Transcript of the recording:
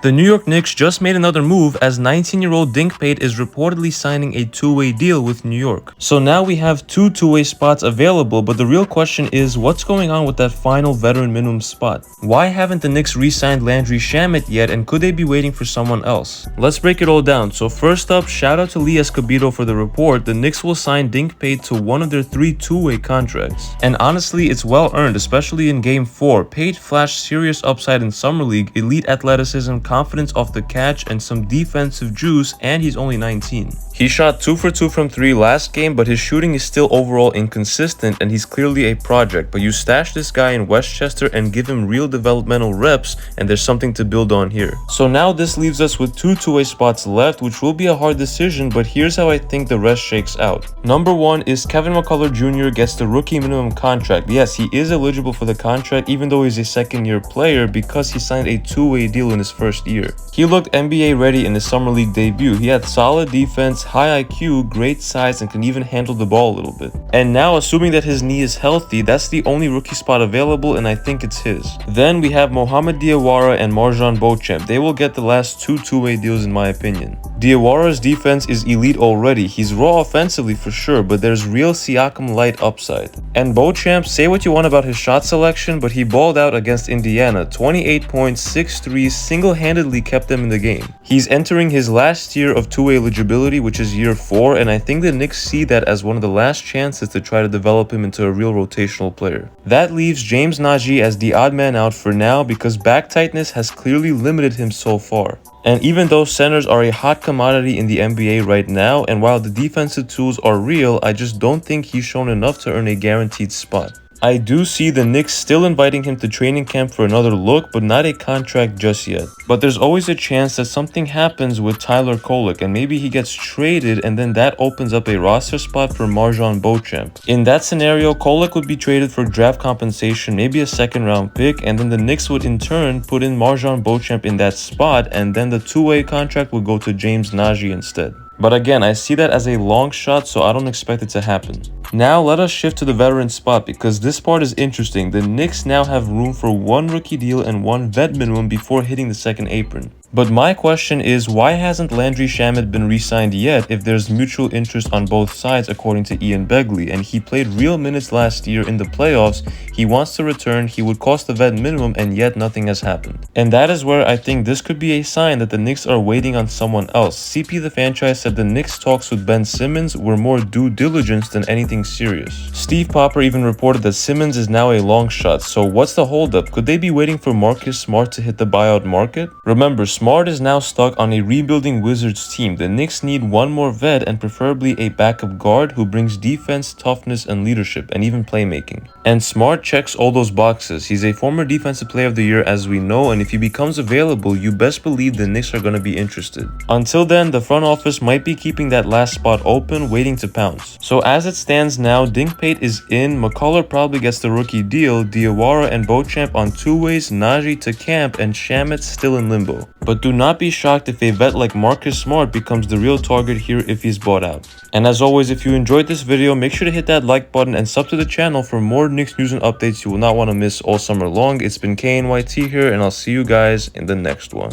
The New York Knicks just made another move as 19-year-old Dink Pate is reportedly signing a two-way deal with New York. So now we have two two-way spots available, but the real question is what's going on with that final veteran minimum spot? Why haven't the Knicks re-signed Landry Shamet yet, and could they be waiting for someone else? Let's break it all down. So first up, shout out to Lee Escobedo for the report. The Knicks will sign Dink Pate to one of their 3 two-way contracts. And honestly, it's well earned, especially in Game 4. Pate flashed serious upside in Summer League, elite athleticism, confidence off the catch, and some defensive juice, and he's only 19. He shot 2 for 2 from 3 last game, but his shooting is still overall inconsistent and he's clearly a project. But you stash this guy in Westchester and give him real developmental reps, and there's something to build on here. So now this leaves us with 2 two-way spots left, which will be a hard decision, but here's how I think the rest shakes out. Number 1 is Kevin McCullar Jr. gets the rookie minimum contract. Yes, he is eligible for the contract even though he's a second-year player because he signed a two-way deal in his first year. He looked NBA ready in his Summer League debut. He had solid defense, high IQ, great size, and can even handle the ball a little bit. And now, assuming that his knee is healthy, that's the only rookie spot available, and I think it's his. Then we have Mohamed Diawara and MarJon Beauchamp. They will get the last 2 two-way deals in my opinion. Diawara's defense is elite already. He's raw offensively for sure, but there's real Siakam light upside. And Beauchamp, say what you want about his shot selection, but he balled out against Indiana. 28 points, 6 threes, single-handedly kept them in the game. He's entering his last year of two-way eligibility, which is year 4, and I think the Knicks see that as one of the last chances to try to develop him into a real rotational player. That leaves James Naji as the odd man out for now because back tightness has clearly limited him so far. And even though centers are a hot commodity in the NBA right now, and while the defensive tools are real, I just don't think he's shown enough to earn a guaranteed spot. I do see the Knicks still inviting him to training camp for another look, but not a contract just yet. But there's always a chance that something happens with Tyler Kolek and maybe he gets traded, and then that opens up a roster spot for MarJon Beauchamp. In that scenario, Kolek would be traded for draft compensation, maybe a second-round pick, and then the Knicks would in turn put in MarJon Beauchamp in that spot, and then the two-way contract would go to James Naji instead. But again, I see that as a long shot, so I don't expect it to happen. Now let us shift to the veteran spot because this part is interesting. The Knicks now have room for 1 rookie deal and 1 vet minimum before hitting the second apron. But my question is, why hasn't Landry Shamet been re-signed yet if there's mutual interest on both sides according to Ian Begley, and he played real minutes last year in the playoffs? He wants to return, he would cost the vet minimum, and yet nothing has happened. And that is where I think this could be a sign that the Knicks are waiting on someone else. CP the franchise said the Knicks talks with Ben Simmons were more due diligence than anything serious. Steve Popper even reported that Simmons is now a long shot, so what's the holdup? Could they be waiting for Marcus Smart to hit the buyout market? Remember, Smart is now stuck on a rebuilding Wizards team. The Knicks need 1 more vet and preferably a backup guard who brings defense, toughness, and leadership, and even playmaking. And Smart checks all those boxes. He's a former Defensive Player of the Year as we know, and if he becomes available, you best believe the Knicks are going to be interested. Until then, the front office might be keeping that last spot open, waiting to pounce. So as it stands now, Dink Pate is in, McCullar probably gets the rookie deal, Diawara and Beauchamp on 2 ways, Naji to camp, and Shamet still in limbo. But do not be shocked if a vet like Marcus Smart becomes the real target here if he's bought out. And as always, if you enjoyed this video, make sure to hit that like button and sub to the channel for more Knicks news and updates you will not want to miss all summer long. It's been KNYT here, and I'll see you guys in the next one.